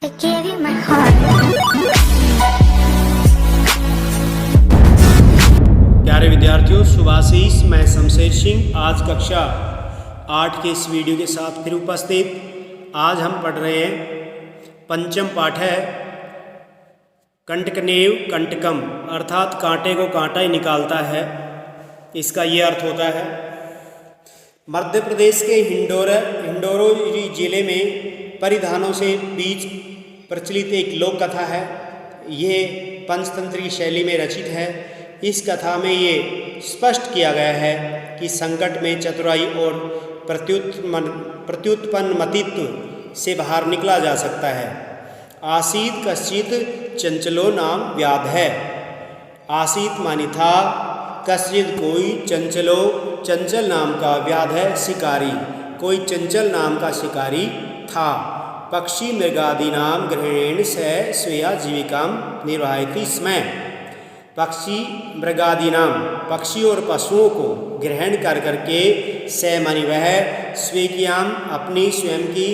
I gave you my heart. प्यारे विद्यार्थियों, शुभाशीष, मैं शमशेर सिंह आज कक्षा 8 के इस वीडियो के साथ फिर उपस्थित। आज हम पढ़ रहे हैं पंचम पाठ है कंटकनेव कंटकम, अर्थात कांटे को कांटा ही निकालता है। इसका ये अर्थ होता है मध्य प्रदेश के हिंडोरोरी जिले में परिधानों से बीच प्रचलित एक लोक कथा है। ये पंचतंत्री शैली में रचित है। इस कथा में ये स्पष्ट किया गया है कि संकट में चतुराई और प्रत्युत्पन्नमतित्व से बाहर निकला जा सकता है। आसीत कश्चित चंचलो नाम व्याध है। आसीत मानी था, कश्चित कोई, चंचल नाम का, व्याध है शिकारी, कोई चंचल नाम का शिकारी था। पक्षी मृगादीनाम ग्रहेण स स्वेया जीविकाम निर्वाहयति स्म। पक्षी मृगादीनाम, पक्षी और पशुओं को ग्रहण कर करके, स मानी वह, स्वेकियाम अपनी स्वयं की,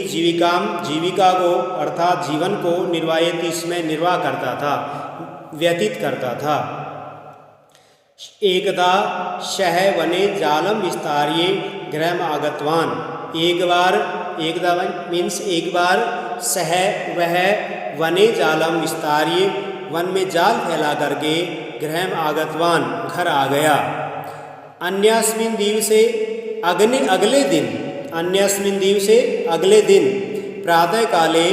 जीविका को अर्थात जीवन को, निर्वाहयति इसमें निर्वाह करता था, व्यतीत करता था। एकदा शह वने जालम विस्तार्य गृहम आगतवान। एकदा मीन्स एक बार, सह वह, वने जालम विस्तार्य वन में जाल फैला करके, गृहम आगतवान घर आ गया। अन्यस्मिन दिवसे अगले दिन प्रातः काले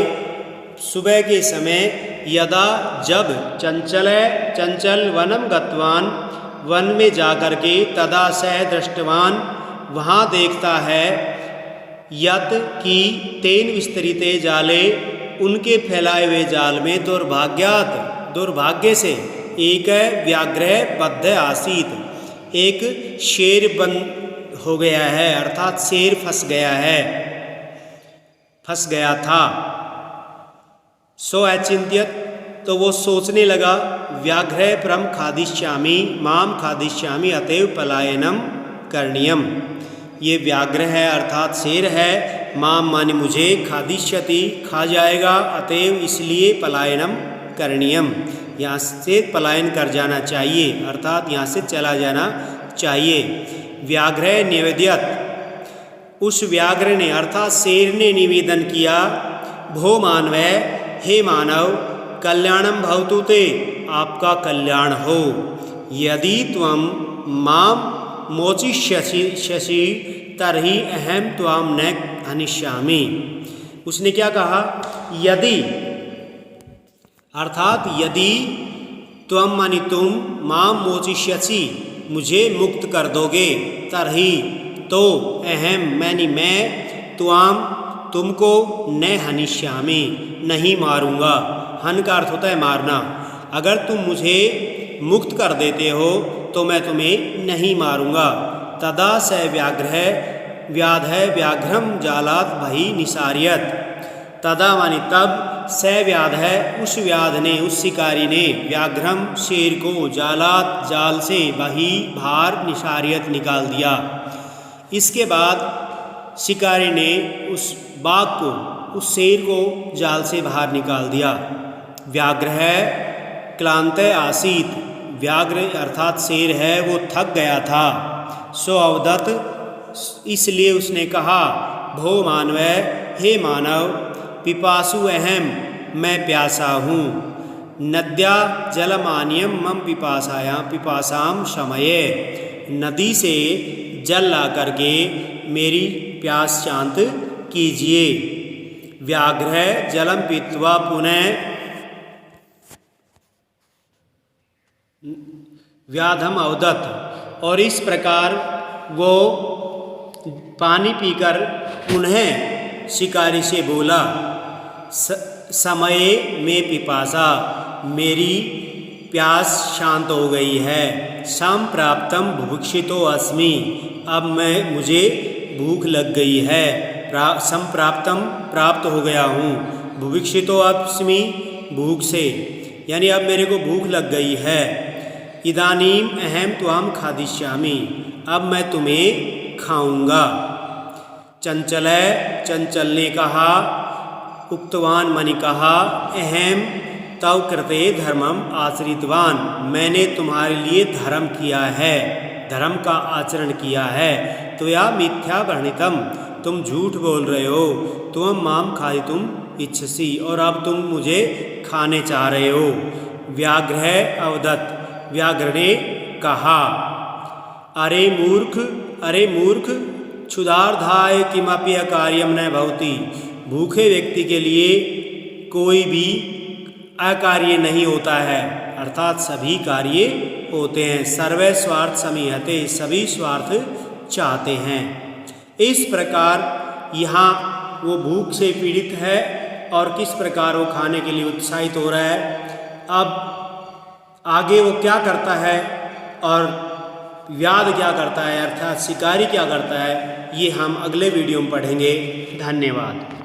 सुबह के समय, यदा जब, चंचल वनम गतवान वन में जाकर के, तदा सह दृष्टवान वहाँ देखता है, यत की तेन विस्तरिते जाले उनके फैलाए हुए जाल में, दुर्भाग्य से, एक व्याघ्र बद्ध आसीत, एक शेर बंद हो गया है, अर्थात शेर फंस गया था। सो अचिंत्यत, तो वो सोचने लगा, व्याघ्र परम खादिष्यामि माम खादिष्यामि अतएव पलायनम करणीयम। ये व्याघ्र है अर्थात शेर है, माम माने मुझे, खादिष्यति खा जाएगा, अतएव इसलिए पलायनम करणीयम, यहाँ से पलायन कर जाना चाहिए, अर्थात यहाँ से चला जाना चाहिए। व्याघ्र निवेद्यत, उस व्याघ्र ने अर्थात शेर ने निवेदन किया, भो मानवै, हे मानव, कल्याणम भवतु ते, आपका कल्याण हो। यदि त्वं माम मोचिष्यसि तर्हि अहम त्वाम न हनिष्यामि। उसने क्या कहा, यदि अर्थात यदि, त्वम मानी तुम, माम मोचिष्यसि मुझे मुक्त कर दोगे, तरही तो, अहम मैनी मैं, त्वाम तुमको, न हनिष्यामि नहीं मारूंगा। हन का अर्थ होता है मारना। अगर तुम मुझे मुक्त कर देते हो तो मैं तुम्हें नहीं मारूंगा। तदा स व्याघ्रम जालात बहि निसार्यत। तदा मानी तब, स व्याध है उस व्याध ने, उस शिकारी ने, व्याघ्रम शेर को, जालात जाल से, बही बाहर, निसार्यत निकाल दिया। इसके बाद शिकारी ने उस बाघ को, उस शेर को जाल से बाहर निकाल दिया। व्याघ्र है क्लांत आसीत, व्याघ्र अर्थात शेर है वो थक गया था। सो अवदत, इसलिए उसने कहा, भो मानवै, हे मानव, पिपासु अहम मैं प्यासा हूँ, नद्या जलमान्यम मम पिपासाम शमये, नदी से जल ला करके मेरी प्यास शांत कीजिए। व्याघ्र जलम पीत्वा पुनः व्याधम अवदत, और इस प्रकार वो पानी पीकर पुनः शिकारी से बोला, समय में पिपासा, मेरी प्यास शांत हो गई है। संप्राप्तम बुभुक्षितो अस्मि, अब मुझे भूख लग गई है। संप्राप्तम प्राप्त हो गया हूँ, बुभुक्षितो अस्मि भूख से, यानी अब मेरे को भूख लग गई है। इदानीम अहम त्वाम खादिष्यामि, अब मैं तुम्हें खाऊंगा। चंचल ने कहा, उक्तवान मनि कहा, अहम तव कृते धर्मम आचरितवान, मैंने तुम्हारे लिए धर्म किया है, धर्म का आचरण किया है। त्वया मिथ्या वर्णितम, तुम झूठ बोल रहे हो। त्वं माम खादितुम इच्छसि, और अब तुम मुझे खाने चाह रहे हो। व्याघ्र अवदत्, व्याघ्र ने कहा, अरे मूर्ख, क्षुधार्धाय किमपि अकार्यम न भवति, भूखे व्यक्ति के लिए कोई भी अकार्य नहीं होता है, अर्थात सभी कार्य होते हैं। सर्वे स्वार्थ समीहते, सभी स्वार्थ चाहते हैं। इस प्रकार यहाँ वो भूख से पीड़ित है और किस प्रकार वो खाने के लिए उत्साहित हो रहा है। अब आगे वो क्या करता है और व्याध क्या करता है, अर्थात शिकारी क्या करता है, ये हम अगले वीडियो में पढ़ेंगे। धन्यवाद।